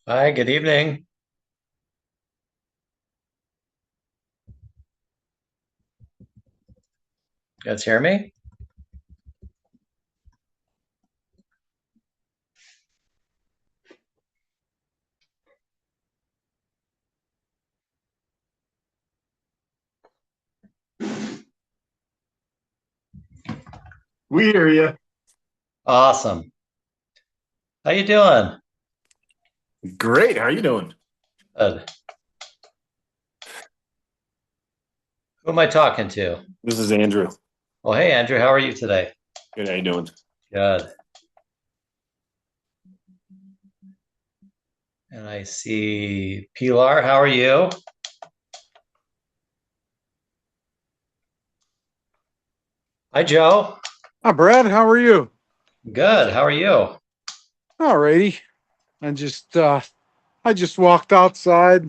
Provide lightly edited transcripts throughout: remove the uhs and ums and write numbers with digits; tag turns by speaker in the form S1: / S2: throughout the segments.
S1: Hi, good evening. You guys hear me?
S2: We hear you.
S1: Awesome. How you doing?
S2: Great. How are you doing?
S1: Good. Who am I talking to?
S2: This is Andrew.
S1: Well, hey, Andrew, how are you today?
S2: Good. How you doing?
S1: Good. And I see Pilar. How are you? Hi, Joe.
S3: Hi, Brad. How are you?
S1: Good. How are you?
S3: Alrighty. I just uh I just walked outside.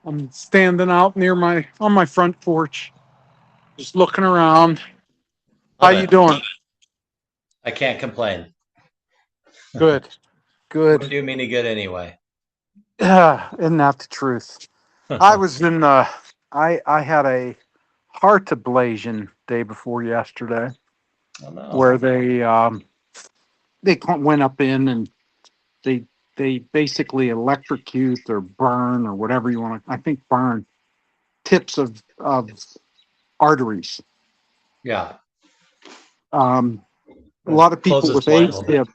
S3: I'm standing out near my on my front porch, just looking around. How
S1: Love
S3: you
S1: it.
S3: doing?
S1: I can't complain.
S3: Good. Good.
S1: Wouldn't do me any good anyway.
S3: Isn't that the truth? I was in I had a heart ablation day before yesterday
S1: Oh no.
S3: where they went up in and they they basically electrocute or burn or whatever you want to, I think burn tips of arteries.
S1: Yeah.
S3: Um, a
S1: We'll
S3: lot of
S1: close
S3: people
S1: this
S3: with
S1: blind a little bit.
S3: AFib,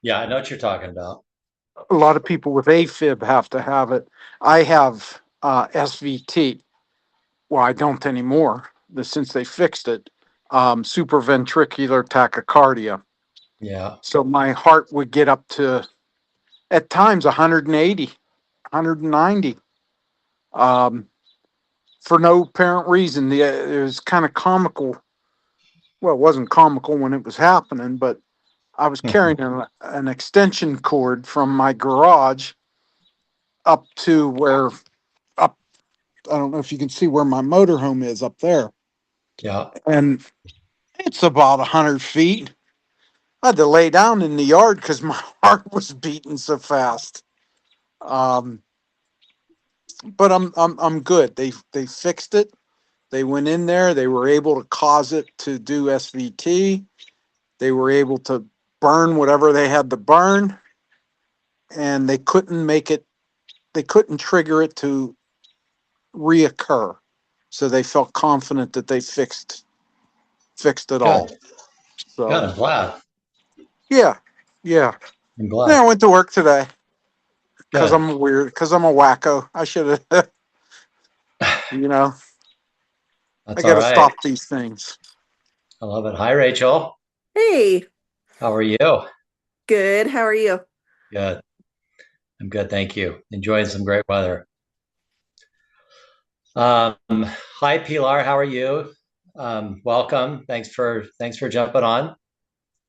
S1: Yeah, I know what you're talking about.
S3: a lot of people with AFib have to have it. I have SVT. Well, I don't anymore since they fixed it. Supraventricular tachycardia.
S1: Yeah.
S3: So my heart would get up to at times 180, 190 for no apparent reason. It was kind of comical. Well, it wasn't comical when it was happening, but I was carrying an extension cord from my garage up to where up. I don't know if you can see where my motorhome is up there,
S1: Yeah.
S3: and it's about 100 feet. I had to lay down in the yard because my heart was beating so fast. Um, but I'm good. They fixed it. They went in there. They were able to cause it to do SVT. They were able to burn whatever they had to burn, and they couldn't make it. They couldn't trigger it to reoccur. So they felt confident that they fixed it all.
S1: Good. Good.
S3: So
S1: I'm glad.
S3: yeah, yeah.
S1: I'm
S3: Then
S1: glad.
S3: I went to work today because
S1: Good.
S3: I'm weird, because I'm a wacko. I should have, you know, I
S1: That's all
S3: got to
S1: right.
S3: stop these things.
S1: I love it. Hi, Rachel.
S4: Hey,
S1: How are you?
S4: good. How are you?
S1: Good. I'm good, thank you. Enjoying some great weather. Hi, Pilar. How are you? Welcome. Thanks for jumping on.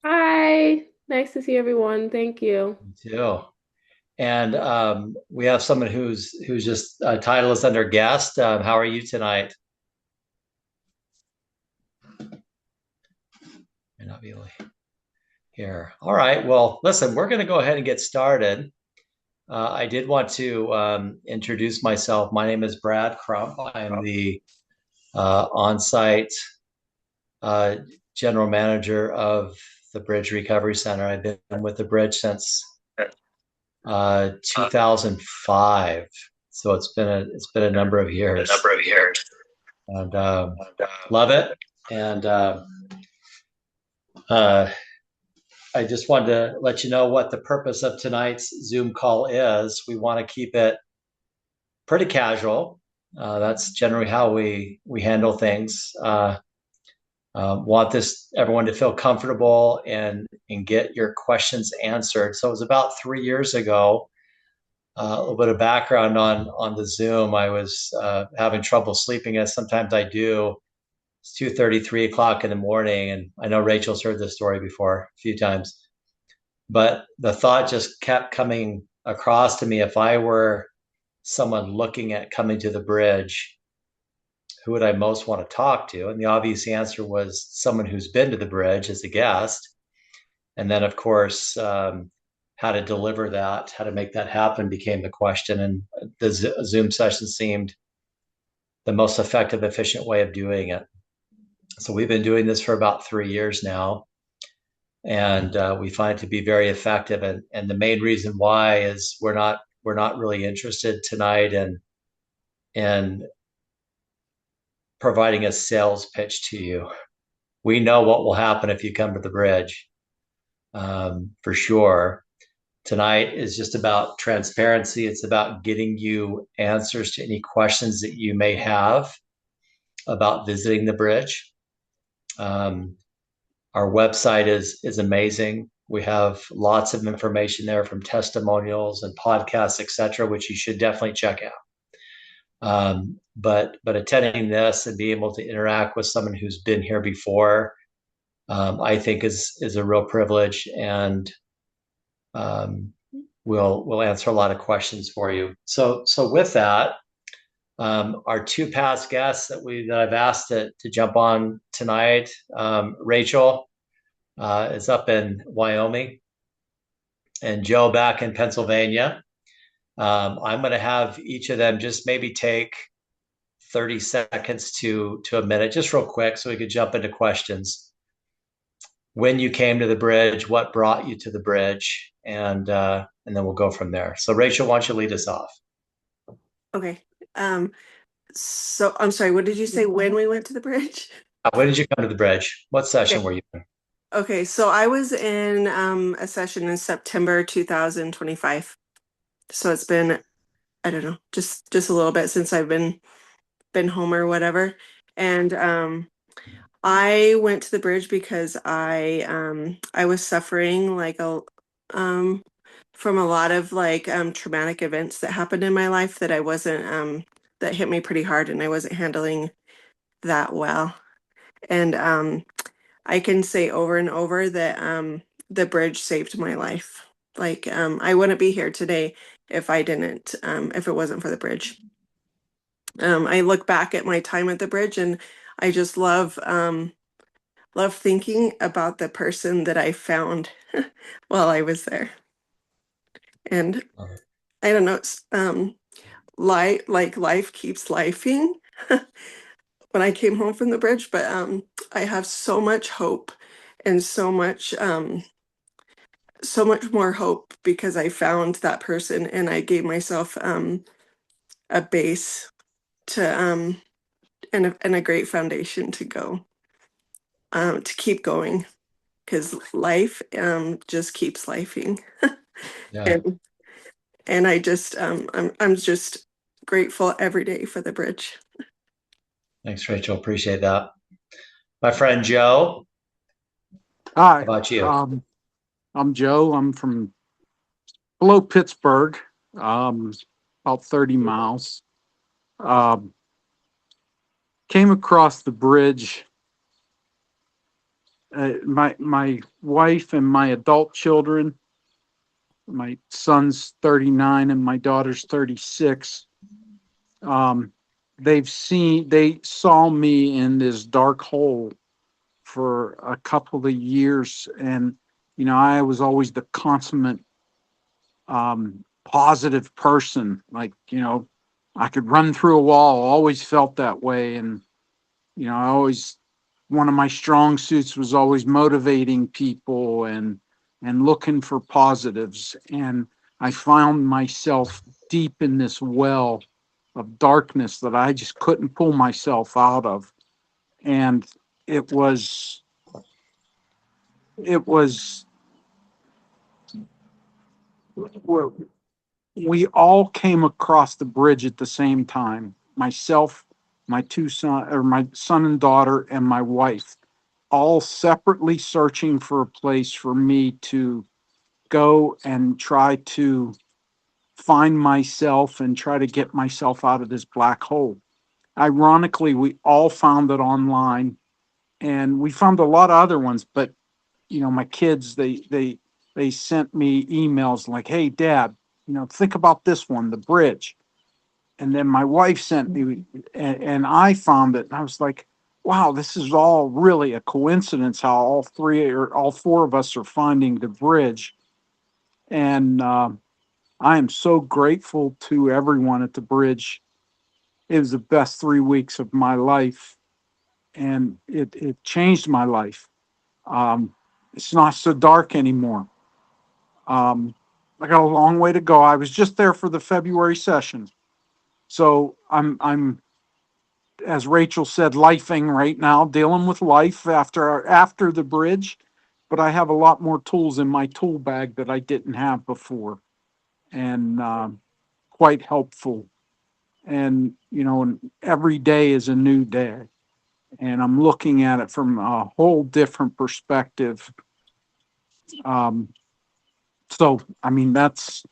S5: Hi, nice to see everyone. Thank you.
S1: You too. And we have someone who's just title is under guest. How are you tonight? May not be able to hear. All right. Well, listen, we're going to go ahead and get started. I did want to introduce myself. My name is Brad Crump. I'm the on-site uh, general manager of the Bridge Recovery Center. I've been with the Bridge since 2005, so it's been a number of
S2: A
S1: years,
S2: number of years.
S1: and love it. And uh, I just wanted to let you know what the purpose of tonight's Zoom call is. We want to keep it pretty casual. That's generally how we handle things. Want this everyone to feel comfortable and get your questions answered. So it was about 3 years ago. A little bit of background on the Zoom. I was having trouble sleeping, as sometimes I do. It's 2:30, 3 o'clock in the morning, and I know Rachel's heard this story before a few times. But the thought just kept coming across to me: if I were someone looking at coming to the bridge, who would I most want to talk to? And the obvious answer was someone who's been to the bridge as a guest. And then, of course, how to deliver that, how to make that happen became the question. And the Zoom session seemed the most effective, efficient way of doing it. So we've been doing this for about 3 years now, and we find it to be very effective. And the main reason why is we're not really interested tonight in providing a sales pitch to you. We know what will happen if you come to the bridge, for sure. Tonight is just about transparency. It's about getting you answers to any questions that you may have about visiting the bridge. Our website is amazing. We have lots of information there from testimonials and podcasts, etc., which you should definitely check out. But attending this and being able to interact with someone who's been here before, I think is a real privilege, and we'll answer a lot of questions for you. So with that, our two past guests that I've asked to jump on tonight, Rachael is up in Wyoming, and Joe back in Pennsylvania. I'm going to have each of them just maybe take 30 seconds to a minute, just real quick, so we could jump into questions. When you came to the bridge, what brought you to the bridge, and then we'll go from there. So Rachael, why don't you lead us off?
S4: Okay. So I'm sorry, what did you say when we went to the bridge?
S1: When did you come to the bridge? What session were you in?
S4: Okay, so I was in a session in September 2025. So it's been, I don't know, just a little bit since I've been home or whatever. And I went to the bridge because I was suffering like from a lot of like traumatic events that happened in my life that I wasn't that hit me pretty hard, and I wasn't handling that well. And I can say over and over that the bridge saved my life. Like I wouldn't be here today if I didn't if it wasn't for the bridge. I look back at my time at the bridge, and I just love thinking about the person that I found while I was there. And I don't know, life keeps lifing when I came home from the bridge, but I have so much hope and so much more hope because I found that person, and I gave myself a base to and a great foundation to go to keep going, because life just keeps lifing.
S1: Yeah.
S4: And I just I'm just grateful every day for the bridge.
S1: Thanks, Rachael. Appreciate that. My friend Joe, how
S3: Hi,
S1: about you?
S3: I'm Joe. I'm from below Pittsburgh, about 30 miles. Um, Came across the bridge. My wife and my adult children. My son's 39 and my daughter's 36. They saw me in this dark hole for a couple of years, and I was always the consummate positive person. Like, I could run through a wall. Always felt that way, and I always, one of my strong suits was always motivating people and looking for positives. And I found myself deep in this well of darkness that I just couldn't pull myself out of. And it was it was we all came across the bridge at the same time. Myself, my son and daughter, and my wife, all separately searching for a place for me to go and try to find myself and try to get myself out of this black hole. Ironically, we all found it online, and we found a lot of other ones, but my kids, they sent me emails like, "Hey dad, think about this one, the bridge." And then my wife sent me, and I found it, and I was like, wow, this is all really a coincidence how all four of us are finding the bridge. And I am so grateful to everyone at the bridge. It was the best 3 weeks of my life, and it changed my life. It's not so dark anymore. I got a long way to go. I was just there for the February session, so I'm as Rachel said, lifing right now, dealing with life after the bridge. But I have a lot more tools in my tool bag that I didn't have before, and quite helpful. And every day is a new day, and I'm looking at it from a whole different perspective. Um, so, I mean, that's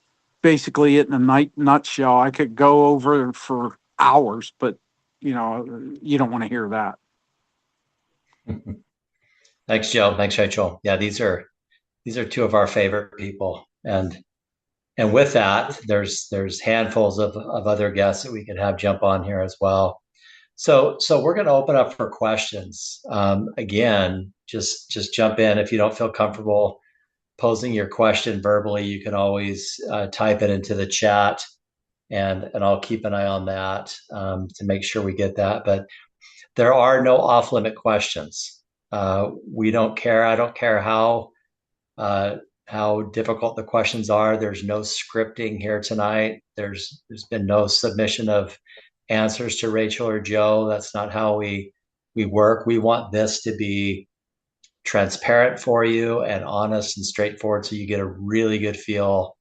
S3: basically it in a nutshell. I could go over for hours, but you don't want to hear that.
S1: Thanks, Joe. Thanks, Rachel. Yeah, these are two of our favorite people, and with that, there's handfuls of other guests that we could have jump on here as well. So we're going to open up for questions. Again, just jump in if you don't feel comfortable posing your question verbally. You can always type it into the chat, and I'll keep an eye on that to make sure we get that. But there are no off limit questions. We don't care. I don't care uh, how difficult the questions are. There's no scripting here tonight. There's been no submission of answers to Rachel or Joe. That's not how we work. We want this to be transparent for you and honest and straightforward, so you get a really good feel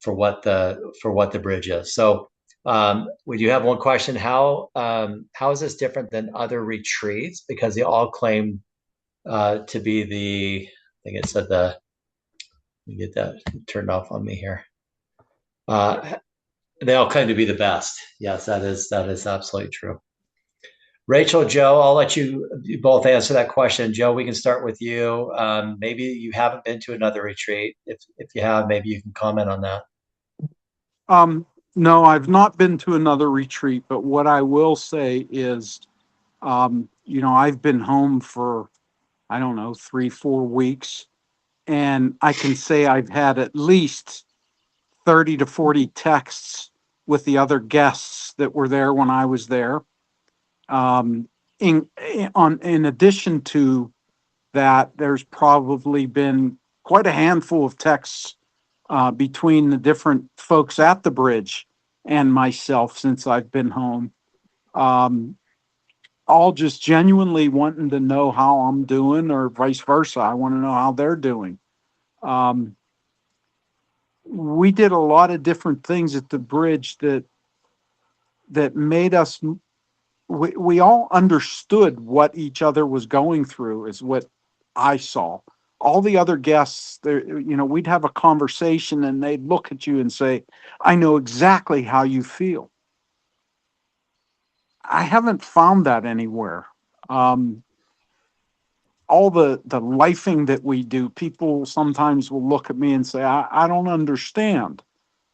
S1: for what the bridge is. So we do have one question. How is this different than other retreats? Because they all claim to be I think it said let me get that turned off on me here. They all claim to be the best. Yes, that is absolutely true. Rachel, Joe, I'll let you both answer that question. Joe, we can start with you. Maybe you haven't been to another retreat. If you have, maybe you can comment on that.
S3: No, I've not been to another retreat, but what I will say is, I've been home for, I don't know, 3, 4 weeks, and I can say I've had at least 30 to 40 texts with the other guests that were there when I was there. In addition to that, there's probably been quite a handful of texts between the different folks at the bridge and myself since I've been home. All just genuinely wanting to know how I'm doing, or vice versa. I want to know how they're doing. We did a lot of different things at the bridge that made us. We all understood what each other was going through, is what I saw. All the other guests there, we'd have a conversation and they'd look at you and say, I know exactly how you feel. I haven't found that anywhere. All the lifing that we do, people sometimes will look at me and say, I don't understand.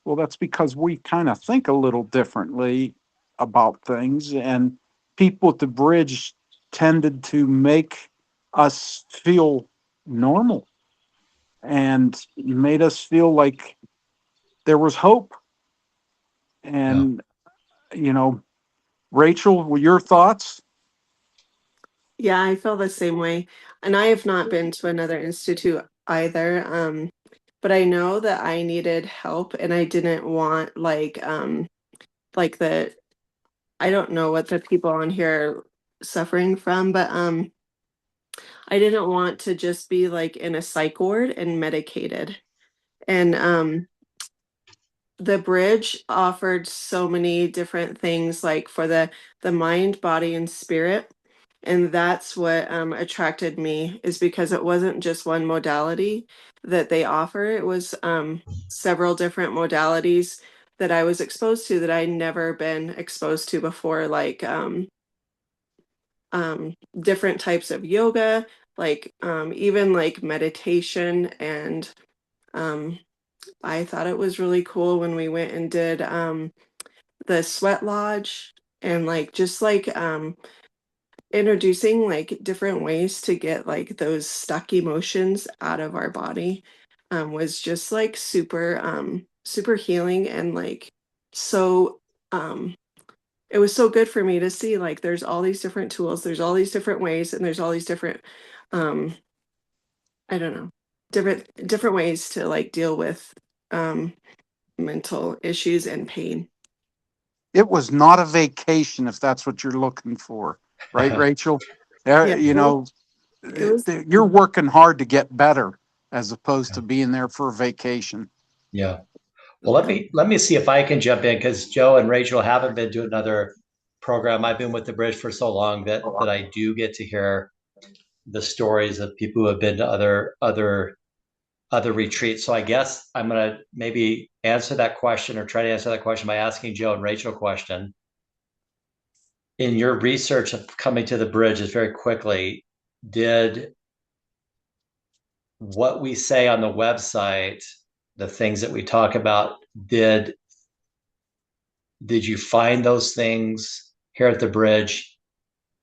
S3: Well, that's because we kind of think a little differently about things, and people at the bridge tended to make us feel normal and made us feel like there was hope.
S1: Yeah.
S3: And, Rachel, your thoughts?
S4: Yeah, I feel the same way. And I have not been to another institute either. But I know that I needed help, and I didn't want like the I don't know what the people on here are suffering from, but I didn't want to just be like in a psych ward and medicated. And the bridge offered so many different things, like for the mind, body, and spirit. And that's what attracted me, is because it wasn't just one modality that they offer. It was several different modalities that I was exposed to that I'd never been exposed to before, like different types of yoga, like even like meditation. And I thought it was really cool when we went and did the sweat lodge, and like just like introducing like different ways to get like those stuck emotions out of our body. was just like super healing, and like so it was so good for me to see like there's all these different tools, there's all these different ways, and there's all these different um I don't know, different ways to like deal with um mental issues and pain.
S3: It was not a vacation if that's what you're looking for, right, Rachel?
S4: Yeah,
S3: You know,
S4: it was.
S3: you're working hard to get better as opposed to being there for a vacation.
S1: Yeah. Well, let me see if I can jump in, because Joe and Rachel haven't been to another program. I've been with the Bridge for so long that I do get to hear the stories of people who have been to other retreats. So I guess I'm gonna maybe answer that question, or try to answer that question by asking Joe and Rachel a question. In your research of coming to the Bridge, just very quickly, did what we say on the website, the things that we talk about, did you find those things here at the Bridge,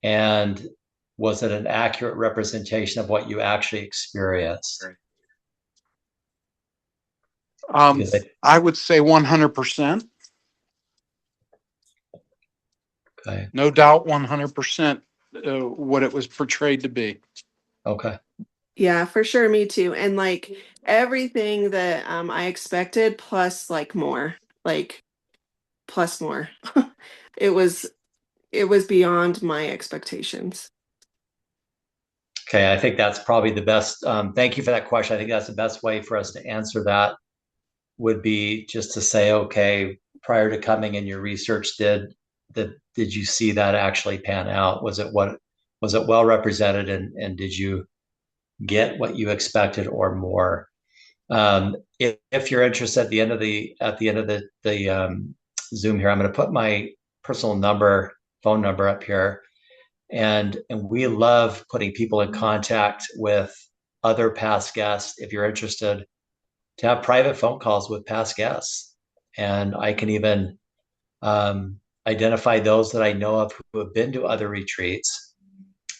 S1: and was it an accurate representation of what you actually experienced?
S3: I would say 100%.
S1: Okay.
S3: No doubt 100% what it was portrayed to be.
S1: Okay.
S4: Yeah, for sure. Me too. And like everything that I expected, plus like more, like plus more. it was it was beyond my expectations.
S1: Okay, I think that's probably the best. Thank you for that question. I think that's the best way for us to answer that, would be just to say, okay, prior to coming in your research, did you see that actually pan out? Was it well represented, and did you get what you expected or more? If you're interested, at the end of the Zoom here, I'm going to put my personal phone number up here. And we love putting people in contact with other past guests. If you're interested, to have private phone calls with past guests, and I can even identify those that I know of who have been to other retreats,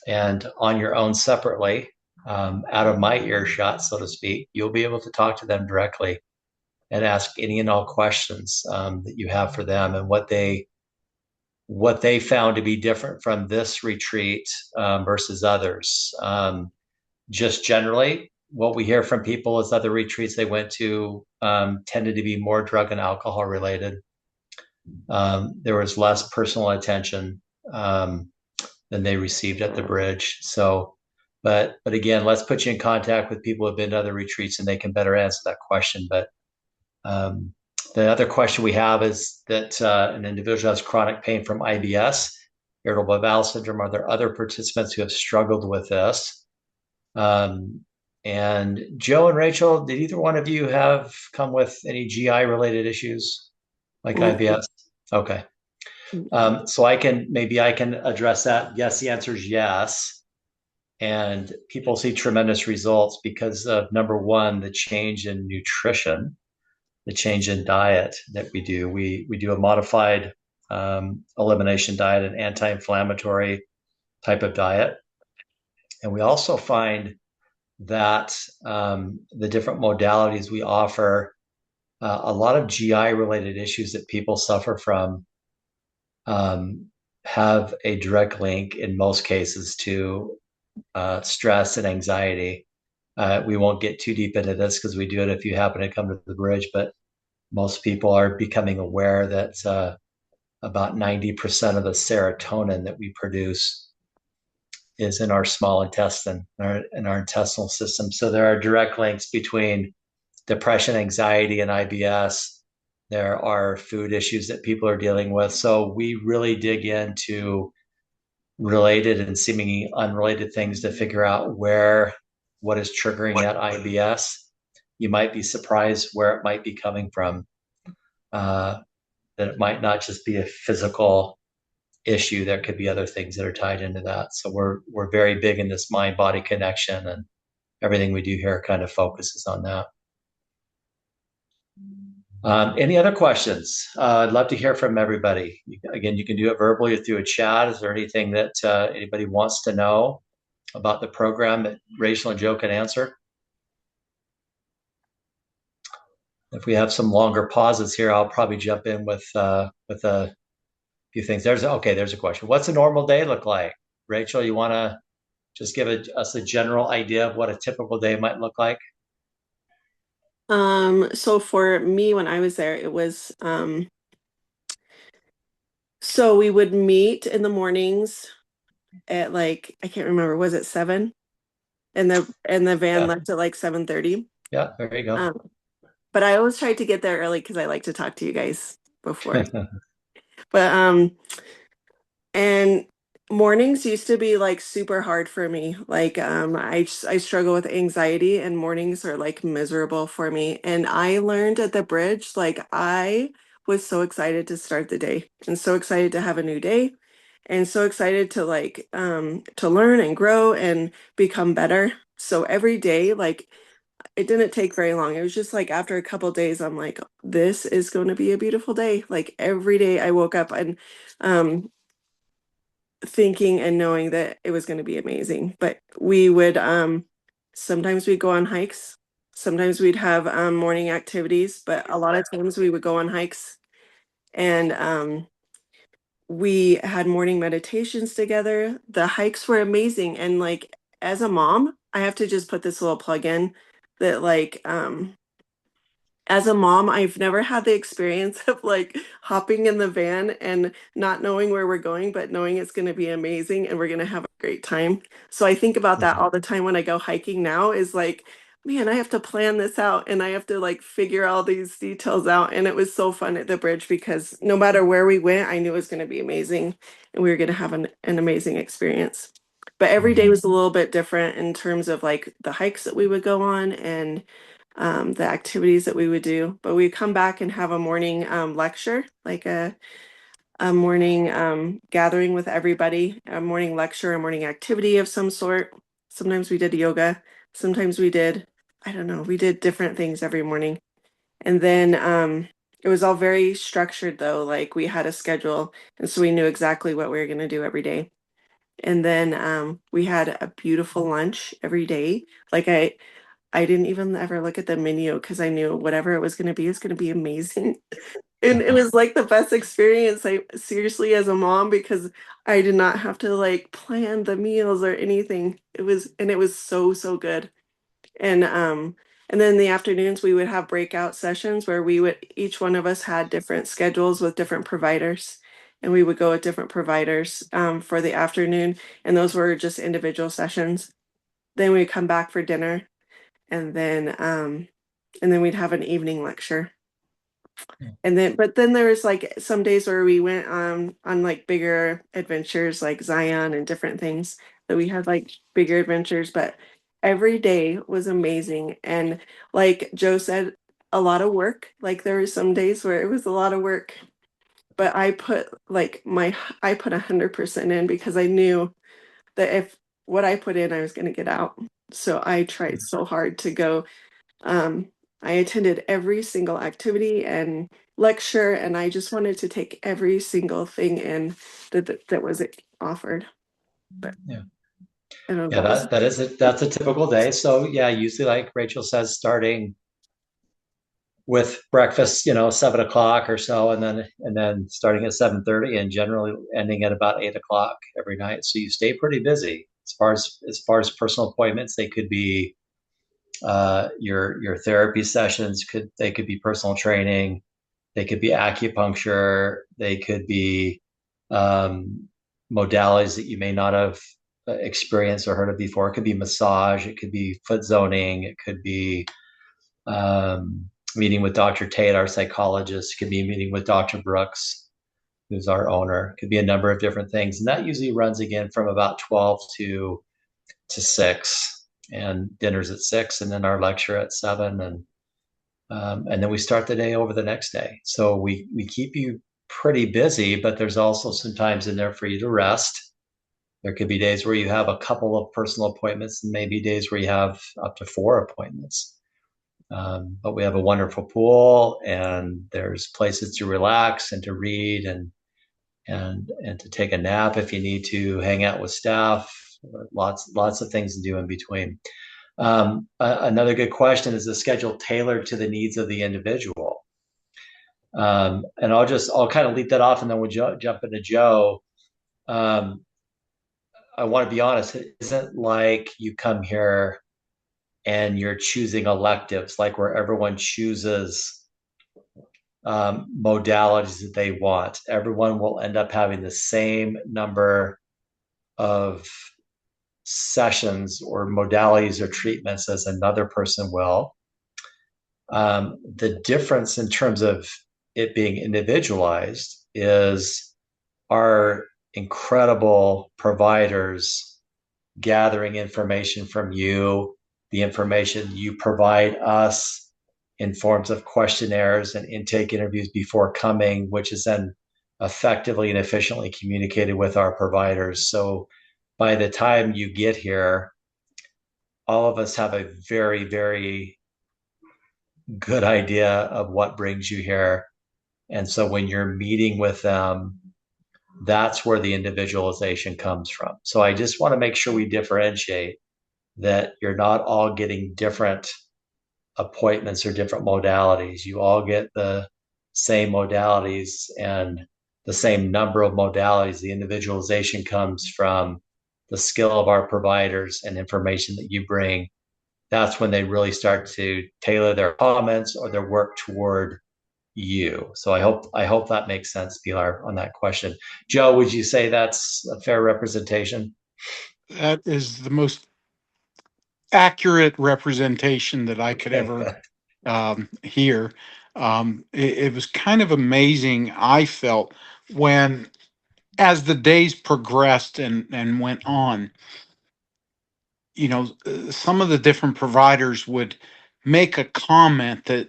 S1: and on your own separately, out of my earshot, so to speak, you'll be able to talk to them directly and ask any and all questions that you have for them, and what they found to be different from this retreat versus others. Just generally, what we hear from people is other retreats they went to tended to be more drug and alcohol related. There was less personal attention than they received at the Bridge. So, but again, let's put you in contact with people who have been to other retreats, and they can better answer that question. But the other question we have is that an individual has chronic pain from IBS, irritable bowel syndrome. Are there other participants who have struggled with this? And Joe and Rachel, did either one of you have come with any GI related issues like IBS? Okay. So maybe I can address that. Yes, the answer is yes. And people see tremendous results because of, number one, the change in nutrition, the change in diet that we do. We do a modified elimination diet, an anti-inflammatory type of diet. And we also find that the different modalities we offer, a lot of GI related issues that people suffer from have a direct link in most cases to stress and anxiety. We won't get too deep into this because we do it if you happen to come to the Bridge, but most people are becoming aware that about 90% of the serotonin that we produce is in our small intestine, in our intestinal system. So there are direct links between depression, anxiety, and IBS. There are food issues that people are dealing with. So we really dig into related and seemingly unrelated things to figure out what is triggering that IBS. You might be surprised where it might be coming from. That it might not just be a physical issue. There could be other things that are tied into that. So we're very big in this mind-body connection, and everything we do here kind of focuses on that. Any other questions? I'd love to hear from everybody. Again, you can do it verbally or through a chat. Is there anything that anybody wants to know about the program that Rachel and Joe can answer? If we have some longer pauses here, I'll probably jump in with a few things. There's a question. What's a normal day look like? Rachel, you want to just give us a general idea of what a typical day might look like?
S4: So for me, when I was there, it was so we would meet in the mornings at like, I can't remember, was it 7? And the van
S1: Yeah.
S4: left at like 7:30.
S1: Yeah, there you go.
S4: But I always tried to get there early because I like to talk to you guys before. But and mornings used to be like super hard for me. Like I struggle with anxiety and mornings are like miserable for me. And I learned at the bridge, like I was so excited to start the day and so excited to have a new day and so excited to like to learn and grow and become better. So every day, like it didn't take very long. It was just like after a couple days, I'm like, this is going to be a beautiful day. Like every day I woke up and um thinking and knowing that it was going to be amazing. But we would sometimes we'd go on hikes. Sometimes we'd have morning activities, but a lot of times we would go on hikes and we had morning meditations together. The hikes were amazing. And like as a mom, I have to just put this little plug in that like as a mom, I've never had the experience of like hopping in the van and not knowing where we're going, but knowing it's going to be amazing and we're going to have a great time. So I think about that all the time when I go hiking now is like, man, I have to plan this out and I have to like figure all these details out. And it was so fun at the bridge because no matter where we went, I knew it was going to be amazing and we were going to have an amazing experience. But every day was a little bit different in terms of like the hikes that we would go on and the activities that we would do. But we'd come back and have a morning lecture, like a morning gathering with everybody, a morning lecture, a morning activity of some sort. Sometimes we did yoga. Sometimes we did, I don't know, we did different things every morning. And then it was all very structured though, like we had a schedule. And so we knew exactly what we were going to do every day. And then we had a beautiful lunch every day. Like I didn't even ever look at the menu because I knew whatever it was going to be is going to be amazing. And it was like the best experience, I seriously as a mom because I did not have to like plan the meals or anything. It was so so good. And then in the afternoons we would have breakout sessions where we would each one of us had different schedules with different providers and we would go with different providers for the afternoon and those were just individual sessions. Then we'd come back for dinner and then we'd have an evening lecture. And then but then there was like some days where we went on like bigger adventures like Zion and different things that we had like bigger adventures, but every day was amazing. And like Joe said, a lot of work. Like there were some days where it was a lot of work, but I put 100% in because I knew that if what I put in, I was going to get out. So I tried so hard to go I attended every single activity and lecture, and I just wanted to take every single thing in that was offered. But
S1: Yeah.
S4: I don't know.
S1: Yeah, that's a typical day. So yeah, usually like Rachel says, starting with breakfast, 7 o'clock or so, and then starting at 7:30 and generally ending at about 8 o'clock every night. So you stay pretty busy. As far as personal appointments, they could be your therapy sessions, they could be personal training, they could be acupuncture, they could be modalities that you may not have experienced or heard of before. It could be massage, it could be foot zoning, it could be meeting with Dr. Tate, our psychologist, it could be meeting with Dr. Brooks, who's our owner. It could be a number of different things. And that usually runs again from about 12 to 6, and dinner's at 6, and then our lecture at 7, and then we start the day over the next day. So we keep you pretty busy, but there's also some times in there for you to rest. There could be days where you have a couple of personal appointments, and maybe days where you have up to 4 appointments. But we have a wonderful pool, and there's places to relax and to read and to take a nap if you need to, hang out with staff. Lots of things to do in between. Another good question is the schedule tailored to the needs of the individual? And I'll kind of leave that off, and then we'll jump into Joe. Um, I want to be honest. It isn't like you come here and you're choosing electives, like where everyone chooses modalities that they want. Everyone will end up having the same number of sessions or modalities or treatments as another person will. The difference in terms of it being individualized is our incredible providers gathering information from you, the information you provide us in forms of questionnaires and intake interviews before coming, which is then effectively and efficiently communicated with our providers. So by the time you get here, all of us have a very, very good idea of what brings you here. And so when you're meeting with them, that's where the individualization comes from. So I just want to make sure we differentiate that you're not all getting different appointments or different modalities. You all get the same modalities and the same number of modalities. The individualization comes from the skill of our providers and information that you bring. That's when they really start to tailor their comments or their work toward you. So I hope that makes sense, Pilar, on that question. Joe, would you say that's a fair representation?
S3: That is the most accurate representation that I could
S1: Okay,
S3: ever
S1: good.
S3: hear. It was kind of amazing, I felt, when, as the days progressed and went on, some of the different providers would make a comment that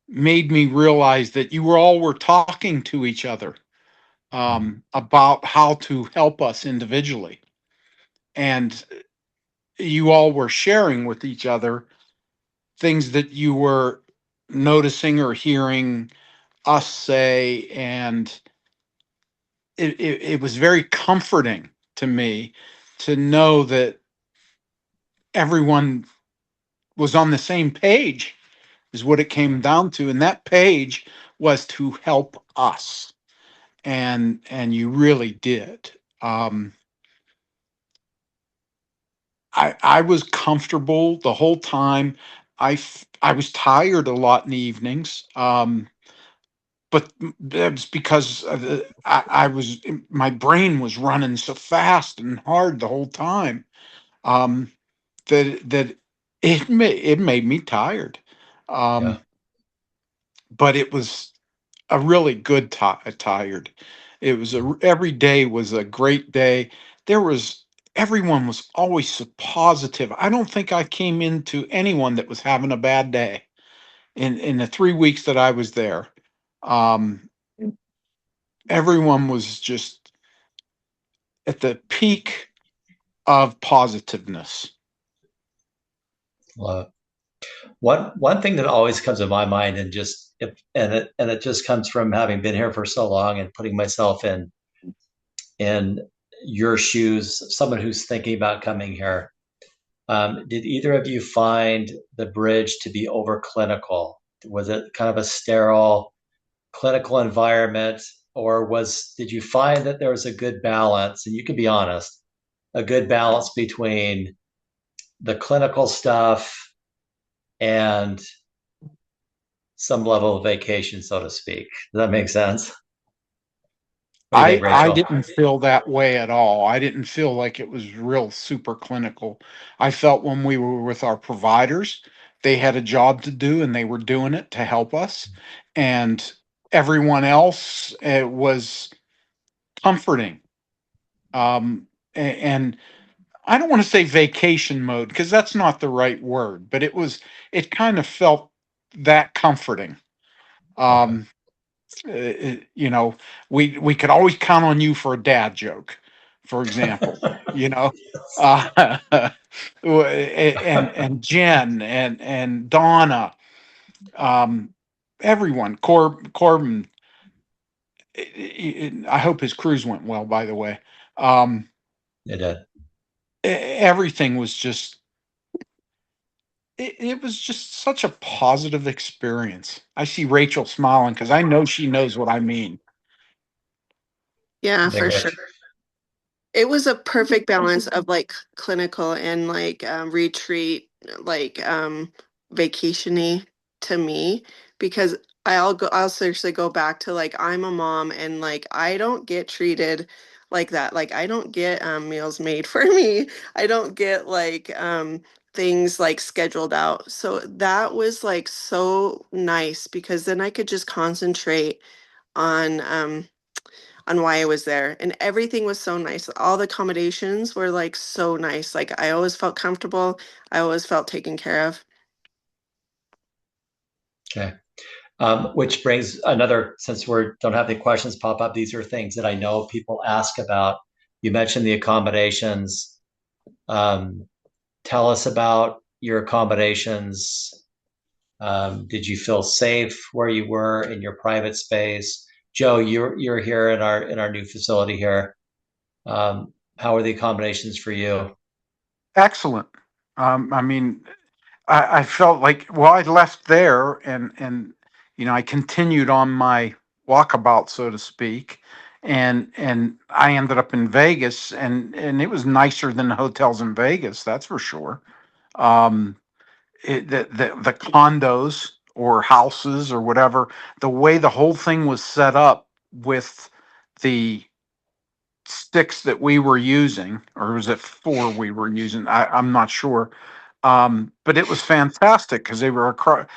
S3: made me realize that you were talking to each other about how to help us individually. And you all were sharing with each other things that you were noticing or hearing us say. And it was very comforting to me to know that everyone was on the same page, is what it came down to. And that page was to help us. And you really did. Um, I was comfortable the whole time. I was tired a lot in the evenings, but that's because I was my brain was running so fast and hard the whole time, um, that it made me tired.
S1: Yeah.
S3: Um, but it was a really good tired. It was every day was a great day. There was Everyone was always so positive. I don't think I came into anyone that was having a bad day in the 3 weeks that I was there. Um, Everyone was just at the peak of positiveness.
S1: Well, one thing that always comes to my mind, and it just comes from having been here for so long and putting myself in your shoes, someone who's thinking about coming here. Did either of you find the bridge to be over clinical? Was it kind of a sterile clinical environment, or did you find that there was a good balance? And you can be honest, a good balance between the clinical stuff and some level of vacation, so to speak. Does that make sense? What do you think,
S3: I
S1: Rachel?
S3: didn't feel that way at all. I didn't feel like it was real super clinical. I felt when we were with our providers, they had a job to do and they were doing it to help us. And everyone else was comforting. And I don't want to say vacation mode because that's not the right word, but it kind of felt that comforting.
S1: Okay.
S3: Um, you know, we could always count on you for a dad joke, for example. You know, uh, and Jen and Donna, everyone, Corbin. I hope his cruise went well. By the way,
S1: It did.
S3: everything was just it was just such a positive experience. I see Rachel smiling because I know she knows what I mean.
S4: Yeah,
S1: Okay,
S4: for
S1: great.
S4: sure. It was a perfect balance of like clinical and like retreat, like vacationy to me because I'll seriously go back to like I'm a mom and like I don't get treated like that. Like I don't get meals made for me. I don't get like things like scheduled out. So that was like so nice because then I could just concentrate on why I was there. And everything was so nice. All the accommodations were like so nice. Like I always felt comfortable. I always felt taken care of.
S1: Okay. Which brings another, since we don't have any questions pop up, these are things that I know people ask about. You mentioned the accommodations. Um, Tell us about your accommodations. Did you feel safe where you were in your private space? Joe, you're here in our new facility here. How are the accommodations for you?
S3: Excellent. I mean, I felt like, well, I left there and I continued on my walkabout, so to speak, and I ended up in Vegas, and it was nicer than the hotels in Vegas, that's for sure. Um, the condos or houses or whatever, the way the whole thing was set up with the sticks that we were using, or was it four we were using? I'm not sure. But it was fantastic because they were across.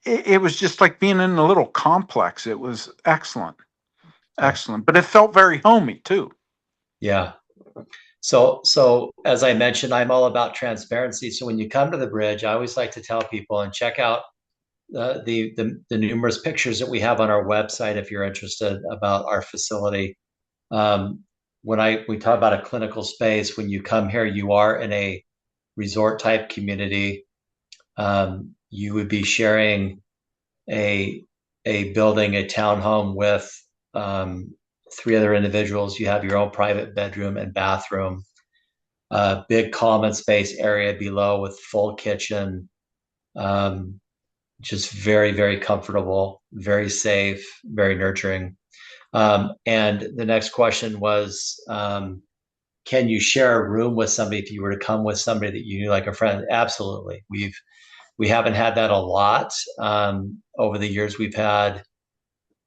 S3: It was just like being in a little complex. It was excellent,
S1: Okay.
S3: excellent. But it felt very homey too.
S1: Yeah. So as I mentioned, I'm all about transparency. So when you come to the bridge, I always like to tell people and check out the numerous pictures that we have on our website if you're interested about our facility. Um, when we talk about a clinical space, when you come here, you are in a resort type community. You would be sharing a a building, a townhome with um, three other individuals. You have your own private bedroom and bathroom, big common space area below with full kitchen. Um, just very, very comfortable, very safe, very nurturing. And the next question was, can you share a room with somebody if you were to come with somebody that you knew like a friend? Absolutely. We haven't had that a lot. Over the years, we've had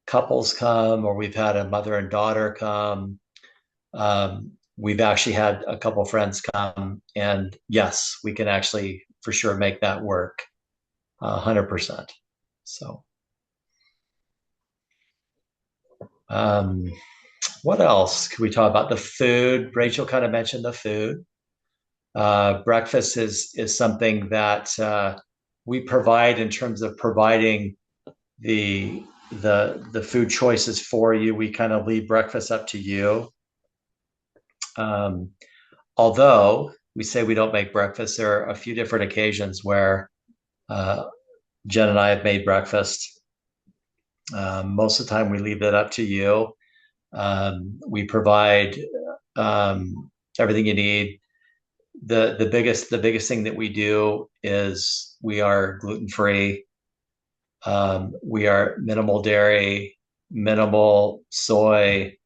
S1: couples come, or we've had a mother and daughter come. We've actually had a couple friends come, and yes, we can actually for sure make that work, 100%. So, um, what else could we talk about? The food. Rachel kind of mentioned the food. Breakfast is something that we provide in terms of providing the the food choices for you. We kind of leave breakfast up to you. Um, Although we say we don't make breakfast, there are a few different occasions where uh, Jen and I have made breakfast. Most of the time, we leave it up to you. We provide everything you need. The biggest thing that we do is we are gluten free. We are minimal dairy, minimal soy.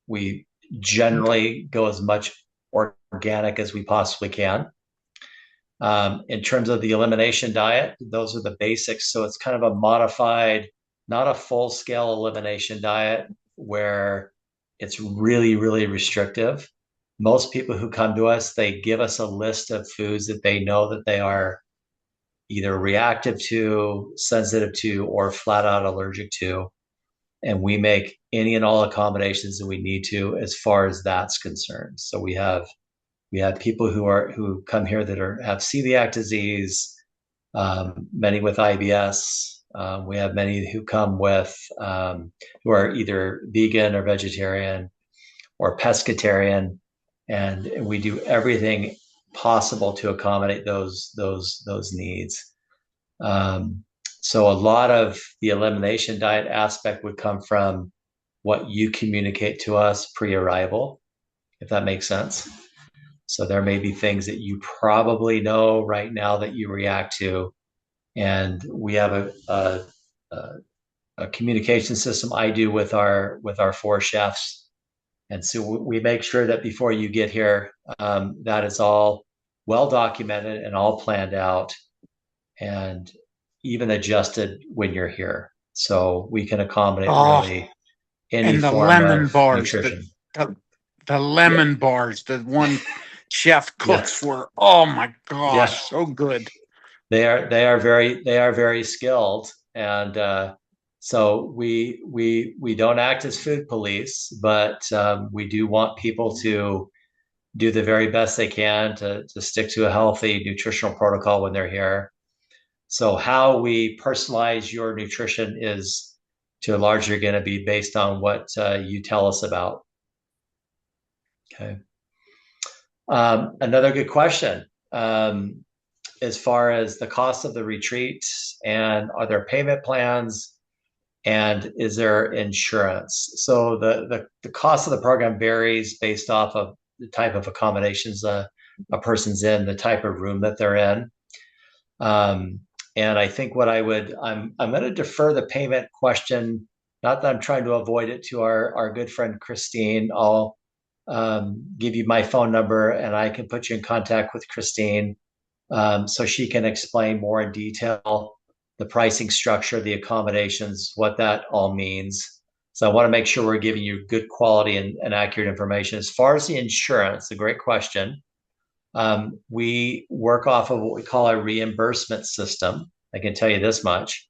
S1: We generally go as much organic as we possibly can. In terms of the elimination diet, those are the basics. So it's kind of a modified, not a full scale elimination diet where it's really, really restrictive. Most people who come to us, they give us a list of foods that they know that they are either reactive to, sensitive to, or flat out allergic to. And we make any and all accommodations that we need to as far as that's concerned. So we have people who come here that have celiac disease, many with IBS. We have many who come with who are either vegan or vegetarian or pescatarian, and we do everything possible to accommodate those needs. Um, so a lot of the elimination diet aspect would come from what you communicate to us pre-arrival, if that makes sense. So there may be things that you probably know right now that you react to. And we have a communication system I do with our 4 chefs. And so we make sure that before you get here, that is all well documented and all planned out and even adjusted when you're here. So we can accommodate
S3: Oh,
S1: really any
S3: and the
S1: form
S3: lemon
S1: of
S3: bars,
S1: nutrition.
S3: the lemon bars, the one chef cooks
S1: Yes.
S3: were, oh my
S1: Yeah.
S3: gosh, so good.
S1: They are very skilled, and so we don't act as food police, but we do want people to do the very best they can to stick to a healthy nutritional protocol when they're here. So how we personalize your nutrition is to a large degree going to be based on what you tell us about. Okay. Another good question. As far as the cost of the retreat, and are there payment plans, and is there insurance? So the cost of the program varies based off of the type of accommodations a person's in, the type of room that they're in. And I think I'm going to defer the payment question, not that I'm trying to avoid it, to our good friend Christine. I'll give you my phone number and I can put you in contact with Christine, so she can explain more in detail the pricing structure, the accommodations, what that all means. So I want to make sure we're giving you good quality and accurate information. As far as the insurance, a great question. We work off of what we call a reimbursement system. I can tell you this much,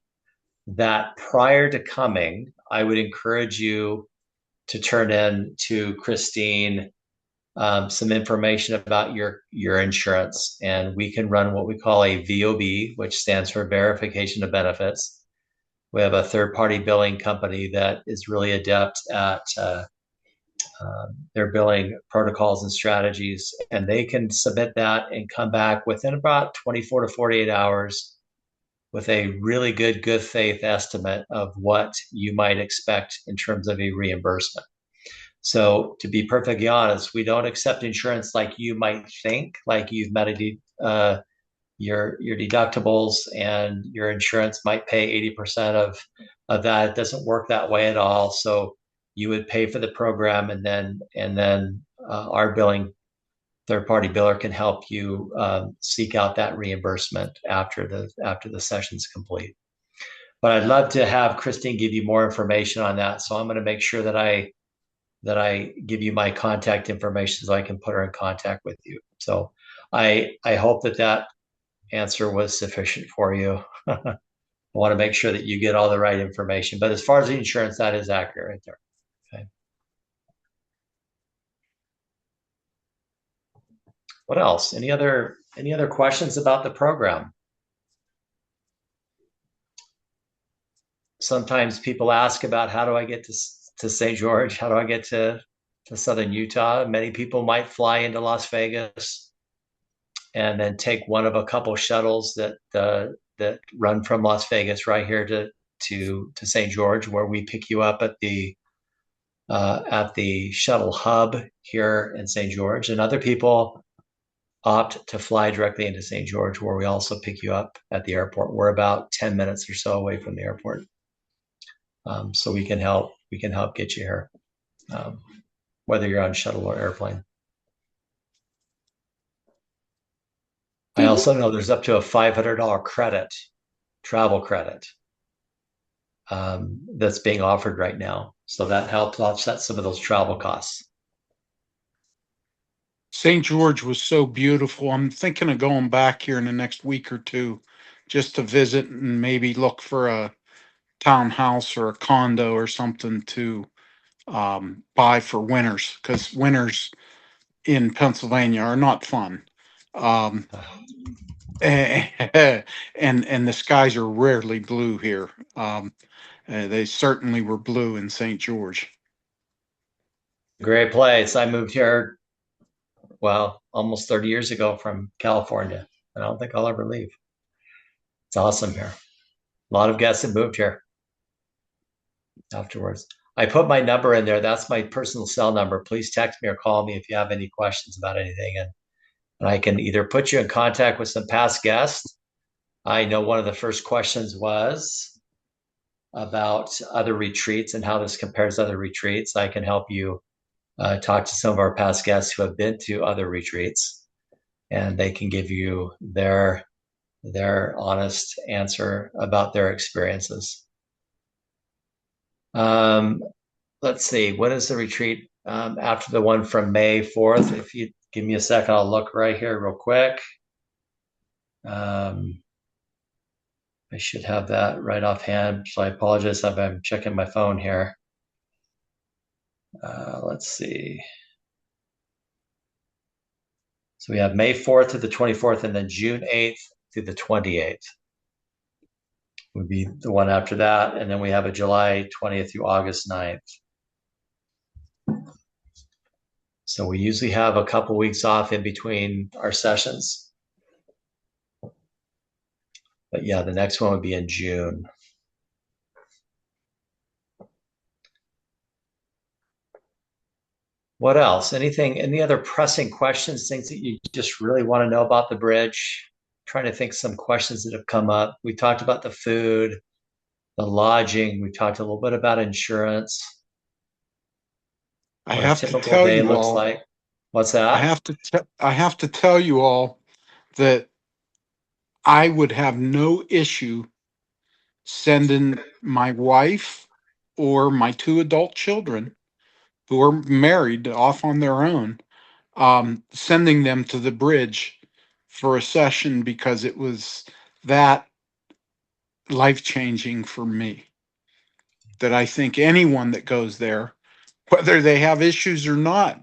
S1: that prior to coming, I would encourage you to turn in to Christine some information about your insurance, and we can run what we call a VOB, which stands for verification of benefits. We have a third-party billing company that is really adept at their billing protocols and strategies, and they can submit that and come back within about 24 to 48 hours with a really good faith estimate of what you might expect in terms of a reimbursement. So to be perfectly honest, we don't accept insurance like you might think, like you've met your deductibles and your insurance might pay 80% of that. It doesn't work that way at all. So you would pay for the program, and then our billing third-party biller can help you seek out that reimbursement after the session's complete. But I'd love to have Christine give you more information on that. So I'm going to make sure that I give you my contact information so I can put her in contact with you. So I hope that answer was sufficient for you. I want to make sure that you get all the right information. But as far as the insurance, that is accurate right there. Okay. What else? Any other questions about the program? Sometimes people ask about, how do I get to St. George? How do I get to Southern Utah? Many people might fly into Las Vegas and then take one of a couple shuttles that run from Las Vegas right here to St. George, where we pick you up at the shuttle hub here in St. George. And other people opt to fly directly into St. George, where we also pick you up at the airport. We're about 10 minutes or so away from the airport. So we can help get you here, whether you're on shuttle or airplane. I also know there's up to a $500 credit, travel credit, that's being offered right now. So that helps offset some of those travel costs.
S3: St. George was so beautiful. I'm thinking of going back here in the next week or two just to visit and maybe look for a townhouse or a condo or something to buy for winters, because winters in Pennsylvania are not fun. And the skies are rarely blue here. They certainly were blue in St. George.
S1: Great place. I moved here, well, almost 30 years ago from California. I don't think I'll ever leave. It's awesome here. A lot of guests have moved here afterwards. I put my number in there. That's my personal cell number. Please text me or call me if you have any questions about anything. And And I can either put you in contact with some past guests. I know one of the first questions was about other retreats and how this compares to other retreats. I can help you talk to some of our past guests who have been to other retreats, and they can give you their honest answer about their experiences. Let's see, when is the retreat after the one from May 4th? If you give me a second, I'll look right here real quick. I should have that right offhand, so I apologize if I'm checking my phone here. Let's see. So we have May 4th to the 24th, and then June 8th to the 28th would be the one after that. And then we have a July 20th through August 9th. So we usually have a couple weeks off in between our sessions. But yeah, the next one would be in June. What else? Any other pressing questions, things that you just really want to know about the bridge? Trying to think some questions that have come up. We talked about the food, the lodging. We talked a little bit about insurance.
S3: I
S1: What a
S3: have to
S1: typical
S3: tell
S1: day
S3: you
S1: looks
S3: all,
S1: like. What's that?
S3: I have to tell you all that I would have no issue sending my wife or my two adult children who are married off on their own, sending them to the bridge for a session because it was that life changing for me. That I think anyone that goes there, whether they have issues or not,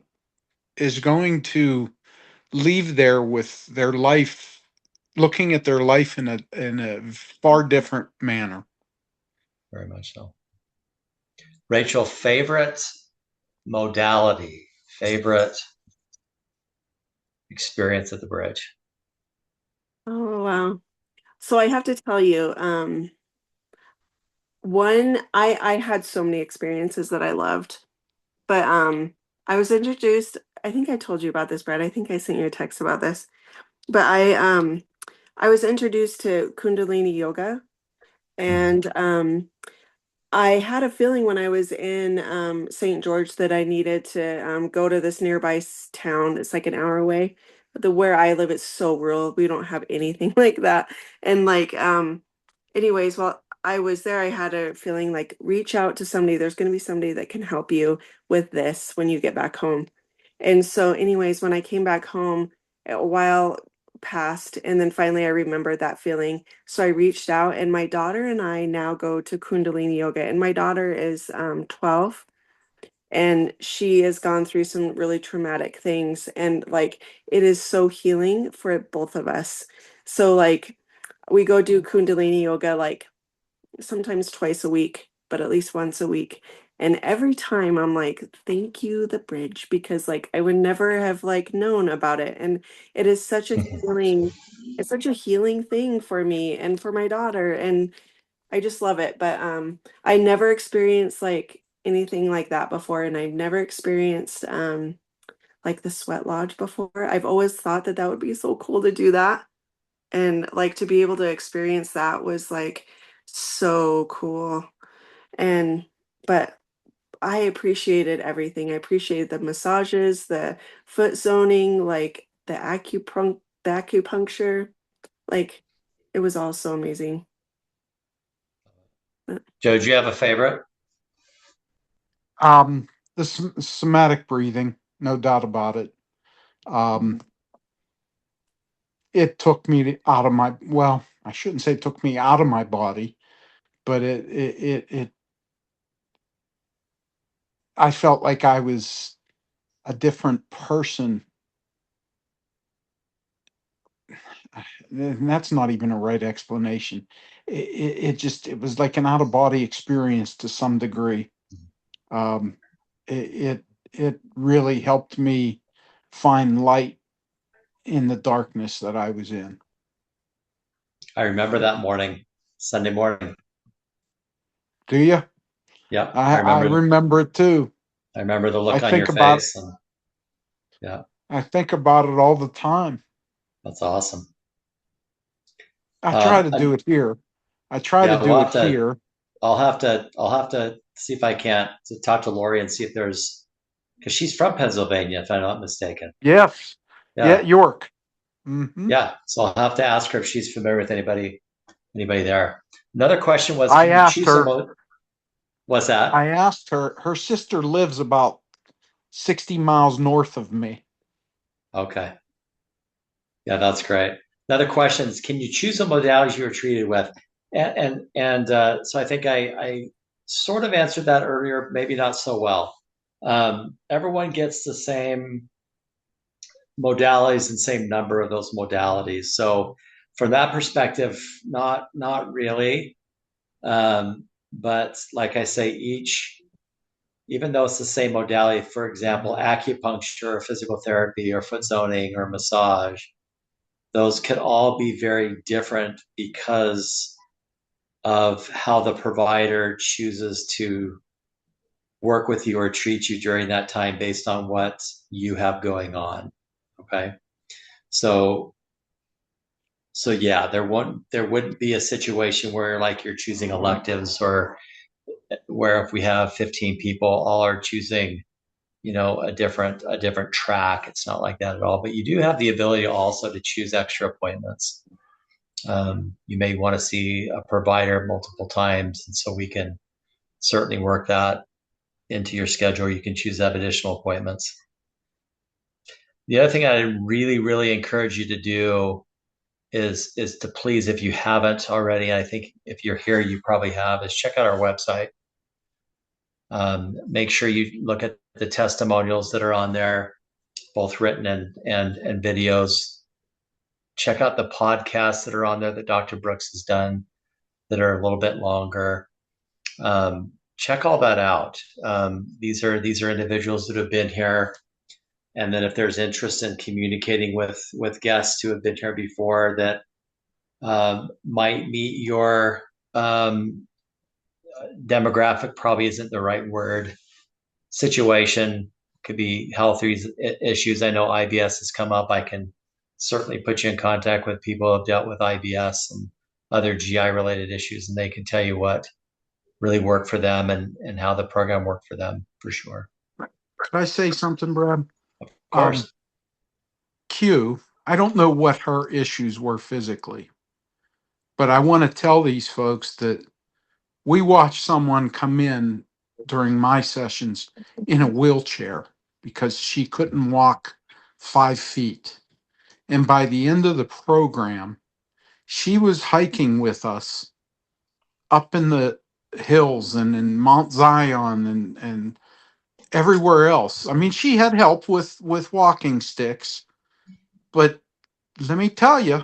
S3: is going to leave there with their life, looking at their life in a far different manner.
S1: Very much so. Rachel, favorite modality, favorite experience at the bridge?
S4: Oh, wow. So I have to tell you, I had so many experiences that I loved, but I was introduced, I think I told you about this, Brad. I think I sent you a text about this. But I was introduced to Kundalini yoga, and I had a feeling when I was in St. George that I needed to go to this nearby town. It's like an hour away. But where I live, it's so rural. We don't have anything like that. And like, anyways, while I was there, I had a feeling like reach out to somebody. There's going to be somebody that can help you with this when you get back home. And so, anyways, when I came back home, a while passed, and then finally I remembered that feeling. So I reached out, and my daughter and I now go to Kundalini yoga. And my daughter is 12, and she has gone through some really traumatic things. And like, it is so healing for both of us. So, like, we go do Kundalini yoga like sometimes twice a week, but at least once a week. And every time I'm like, thank you, the bridge, because like I would never have like known about it. And it is such a healing, it's such a healing thing for me and for my daughter. And I just love it. But I never experienced like anything like that before. And I've never experienced like the sweat lodge before. I've always thought that that would be so cool to do that. And like to be able to experience that was like so cool. And but I appreciated everything. I appreciated the massages, the foot zoning, like the acupuncture. Like it was all so amazing.
S1: Joe, do you have a favorite?
S3: The somatic breathing, no doubt about it. It took me out of my, well, I shouldn't say it took me out of my body, but I felt like I was a different person. And that's not even a right explanation. It was like an out of body experience to some degree. Um, it really helped me find light in the darkness that I was in.
S1: I remember that morning, Sunday morning.
S3: Do you?
S1: Yeah,
S3: I remember it too.
S1: I remember the
S3: I
S1: look on your
S3: think about
S1: face. And yeah.
S3: I think about it all the time.
S1: That's awesome.
S3: I try to do
S1: And
S3: it here. I try to
S1: yeah,
S3: do it here.
S1: I'll have to see if I can't to talk to Lori and see if there's, because she's from Pennsylvania, if I'm not mistaken.
S3: Yes. Yeah,
S1: Yeah,
S3: York. Hmm.
S1: yeah. So I'll have to ask her if she's familiar with anybody there. Another question was,
S3: I
S1: can you
S3: asked
S1: choose
S3: her,
S1: what's that?
S3: I asked her, her sister lives about 60 miles north of me.
S1: Okay. Yeah, that's great. Another question is, can you choose the modalities you were treated with? So I think I sort of answered that earlier, maybe not so well. Everyone gets the same modalities and same number of those modalities. So from that perspective, not really. But like I say, even though it's the same modality, for example, acupuncture or physical therapy or foot zoning or massage, those could all be very different because of how the provider chooses to work with you or treat you during that time based on what you have going on. Okay. So yeah, there wouldn't be a situation where like you're choosing electives, or where if we have 15 people all are choosing, a different track. It's not like that at all. But you do have the ability also to choose extra appointments. You may want to see a provider multiple times, and so we can certainly work that into your schedule. You can choose to have additional appointments. The other thing I really, really encourage you to do is to please, if you haven't already, I think if you're here, you probably have, is check out our website. Make sure you look at the testimonials that are on there, both written and videos. Check out the podcasts that are on there that Dr. Brooks has done that are a little bit longer. Check all that out. These are individuals that have been here, and then if there's interest in communicating with guests who have been here before that might meet your demographic, probably isn't the right word. Situation could be health issues. I know IBS has come up. I can certainly put you in contact with people who have dealt with IBS and other GI related issues, and they can tell you what really worked for them and how the program worked for them for sure.
S3: Could I say something, Brad?
S1: Of course.
S3: Q, I don't know what her issues were physically, but I want to tell these folks that we watched someone come in during my sessions in a wheelchair because she couldn't walk 5 feet. And by the end of the program, she was hiking with us up in the hills and in Mount Zion and everywhere else. I mean, she had help with walking sticks, but let me tell you,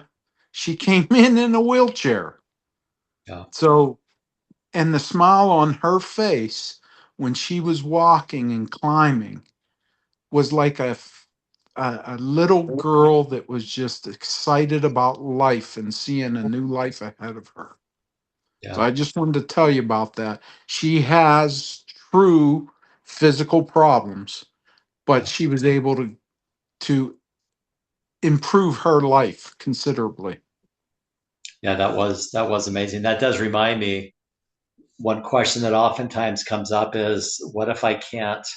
S3: she came in a wheelchair.
S1: Yeah.
S3: So, and the smile on her face when she was walking and climbing was like a little girl that was just excited about life and seeing a new life ahead of her. So
S1: Yeah.
S3: I just wanted to tell you about that. She has true physical problems, but
S1: Yeah.
S3: she was able to improve her life considerably.
S1: Yeah, that was amazing. That does remind me, one question that oftentimes comes up is, what if I can't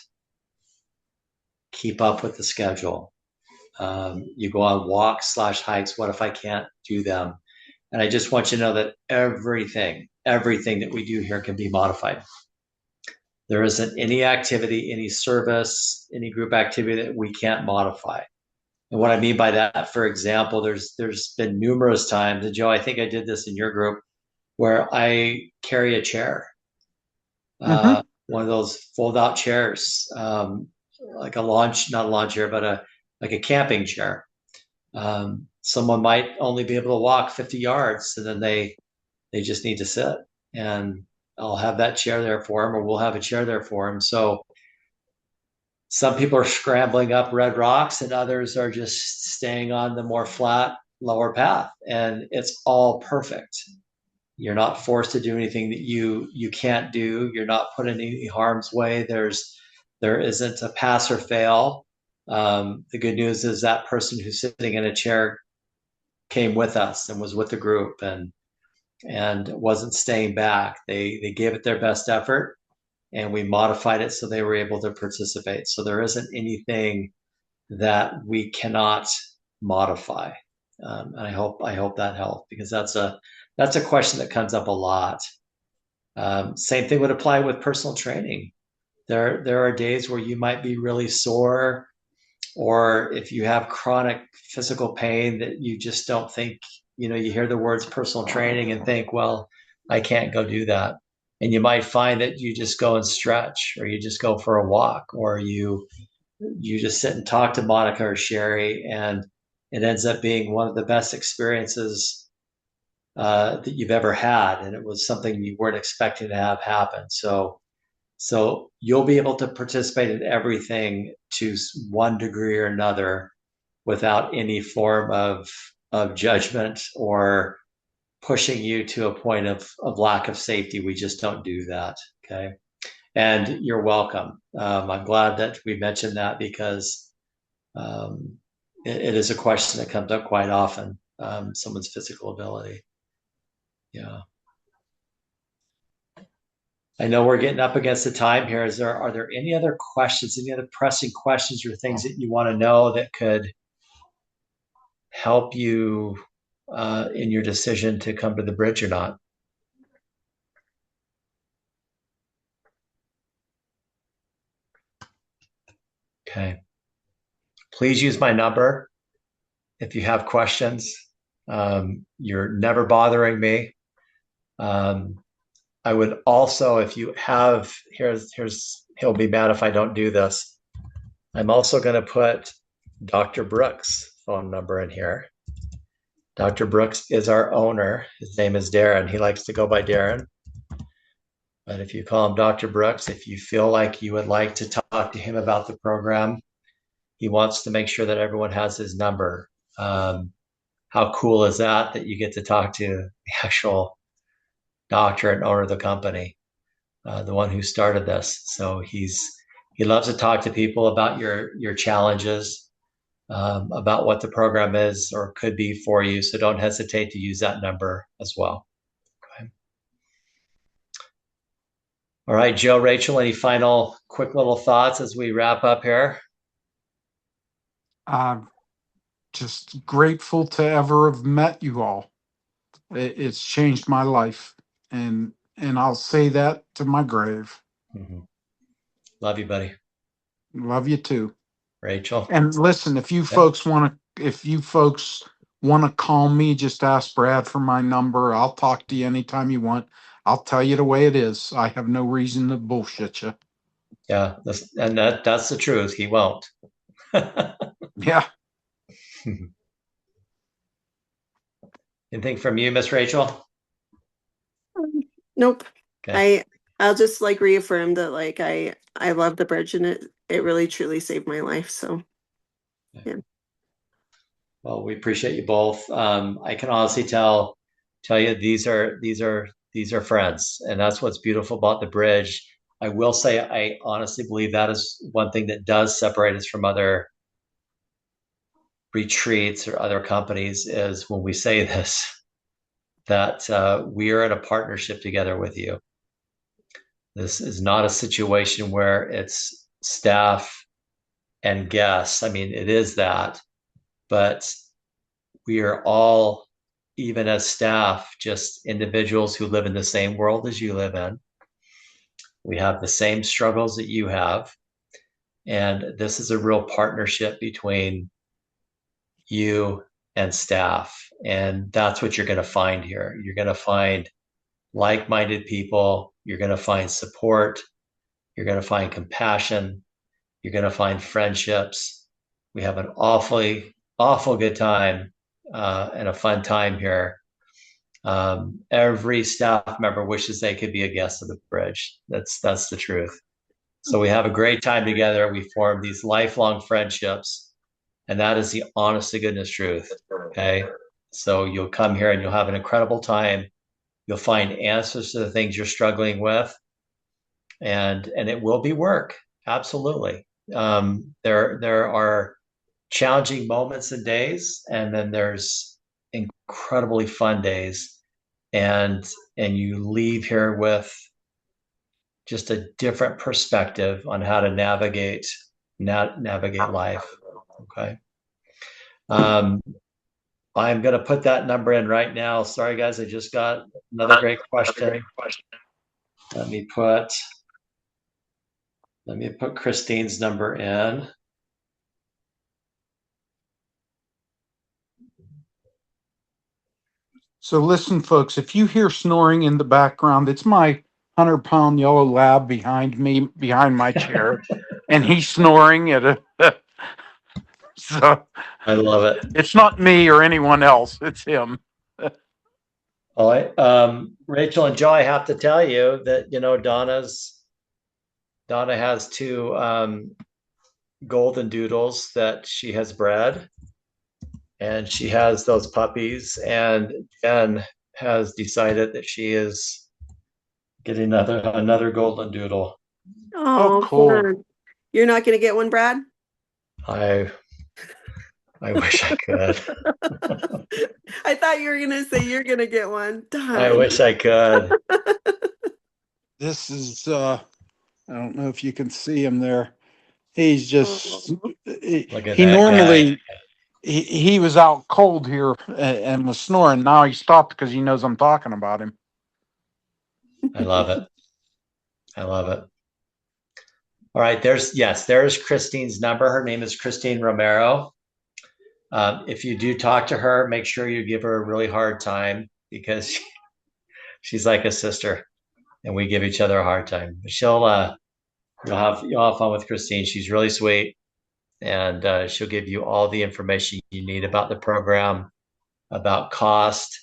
S1: keep up with the schedule? You go on walks/hikes. What if I can't do them? And I just want you to know that everything that we do here can be modified. There isn't any activity, any service, any group activity that we can't modify. And what I mean by that, for example, there's been numerous times, and Joe, I think I did this in your group, where I carry a chair,
S3: Mm-hmm.
S1: one of those fold-out chairs, like a launch, not a lawn chair, but like a camping chair. Someone might only be able to walk 50 yards, and then they just need to sit, and I'll have that chair there for them, or we'll have a chair there for them. So some people are scrambling up red rocks, and others are just staying on the more flat, lower path, and it's all perfect. You're not forced to do anything that you can't do. You're not put in any harm's way. There isn't a pass or fail. The good news is that person who's sitting in a chair came with us and was with the group and wasn't staying back. They gave it their best effort, and we modified it so they were able to participate. So there isn't anything that we cannot modify. And I hope that helped, because that's a question that comes up a lot. Same thing would apply with personal training. There are days where you might be really sore, or if you have chronic physical pain that you just don't think, you hear the words personal training and think, well, I can't go do that. And you might find that you just go and stretch, or you just go for a walk, or you just sit and talk to Monica or Sherry, and it ends up being one of the best experiences that you've ever had. And it was something you weren't expecting to have happen. So you'll be able to participate in everything to one degree or another without any form of judgment or pushing you to a point of lack of safety. We just don't do that. Okay. And you're welcome. I'm glad that we mentioned that, because it is a question that comes up quite often, someone's physical ability. Yeah. I know we're getting up against the time here. Are there any other questions, any other pressing questions or things that you want to know that could help you in your decision to come to the bridge or not? Okay. Please use my number if you have questions. You're never bothering me. I would also, if you have, he'll be mad if I don't do this. I'm also going to put Dr. Brooks' phone number in here. Dr. Brooks is our owner. His name is Darren. He likes to go by Darren. But if you call him Dr. Brooks, if you feel like you would like to talk to him about the program, he wants to make sure that everyone has his number. How cool is that you get to talk to the actual doctor and owner of the company, the one who started this. So he loves to talk to people about your challenges, about what the program is or could be for you. So don't hesitate to use that number as well. Okay. All right, Joe, Rachel, any final quick little thoughts as we wrap up here?
S3: I'm just grateful to ever have met you all. It's changed my life, and I'll say that to my grave.
S1: Mm-hmm. Love you, buddy.
S3: Love you too.
S1: Rachel.
S3: And listen, if you folks want to call me, just ask Brad for my number. I'll talk to you anytime you want. I'll tell you the way it is. I have no reason to bullshit you.
S1: Yeah, that's the truth. He won't.
S3: Yeah.
S1: Anything from you, Miss Rachel?
S4: Nope.
S1: Okay.
S4: I'll just reaffirm that I love the bridge, and it really truly saved my life. So yeah.
S1: Well, we appreciate you both. I can honestly tell you these are friends, and that's what's beautiful about the bridge. I will say I honestly believe that is one thing that does separate us from other retreats or other companies, is when we say this, that we are in a partnership together with you. This is not a situation where it's staff and guests. I mean, it is that, but we are all, even as staff, just individuals who live in the same world as you live in. We have the same struggles that you have. And this is a real partnership between you and staff. And that's what you're going to find here. You're going to find like-minded people. You're going to find support. You're going to find compassion. You're going to find friendships. We have an awful good time and a fun time here. Every staff member wishes they could be a guest of the bridge. That's the truth. So we have a great time together. We form these lifelong friendships, and that is the honest to goodness truth. Okay. So you'll come here and you'll have an incredible time. You'll find answers to the things you're struggling with, and it will be work. Absolutely. There are challenging moments and days, and then there's incredibly fun days, and you leave here with just a different perspective on how to navigate life. Okay. I'm going to put that number in right now. Sorry, guys, I just got another great question. Let me put Christine's number in.
S3: So listen, folks, if you hear snoring in the background, it's my 100-pound yellow lab behind my chair, and he's snoring at a. So
S1: I love it.
S3: it's not me or anyone else; it's him.
S1: All right, Rachel and Joe, I have to tell you that Donna has two golden doodles that she has bred, and she has those puppies, and Jen has decided that she is getting another golden doodle.
S4: Oh,
S3: cool.
S4: fun. You're not going to get one, Brad?
S1: I wish I could.
S4: I thought you were going to say you're going to get one. Darn.
S1: I wish I could.
S3: This is I don't know if you can see him there. He's just
S1: Look at
S3: he
S1: that
S3: normally
S1: guy.
S3: he was out cold here and was snoring. Now he stopped because he knows I'm talking about him.
S1: I love it. I love it. All right, there's Christine's number. Her name is Christine Romero. If you do talk to her, make sure you give her a really hard time, because she's like a sister, and we give each other a hard time. You'll have fun with Christine. She's really sweet, and she'll give you all the information you need about the program, about cost.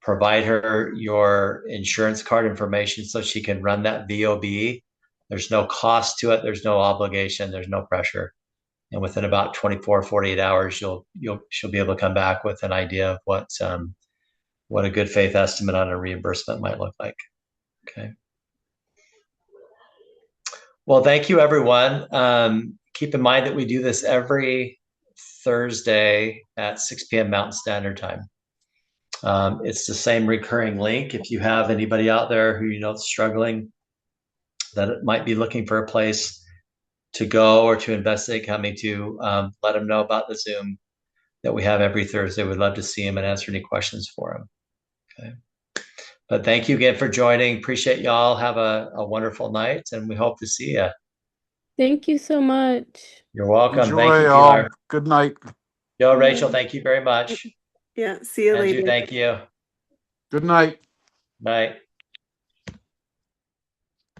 S1: Provide her your insurance card information so she can run that VOB. There's no cost to it. There's no obligation. There's no pressure. And within about 24, 48 hours, she'll be able to come back with an idea of what a good faith estimate on a reimbursement might look like. Okay. Well, thank you, everyone. Keep in mind that we do this every Thursday at 6 p.m. Mountain Standard Time. It's the same recurring link. If you have anybody out there who you know is struggling, that might be looking for a place to go or to investigate coming to, let them know about the Zoom that we have every Thursday. We'd love to see them and answer any questions for them. Okay. But thank you again for joining. Appreciate y'all. Have a wonderful night, and we hope to see you.
S5: Thank you so much.
S1: You're welcome.
S3: Enjoy,
S1: thank you,
S3: all.
S1: Pilar.
S3: Good night.
S1: Yo, Rachel, thank you very much.
S4: Yeah, see you
S1: Andrew,
S4: later.
S1: thank you.
S3: Good night.
S1: Night.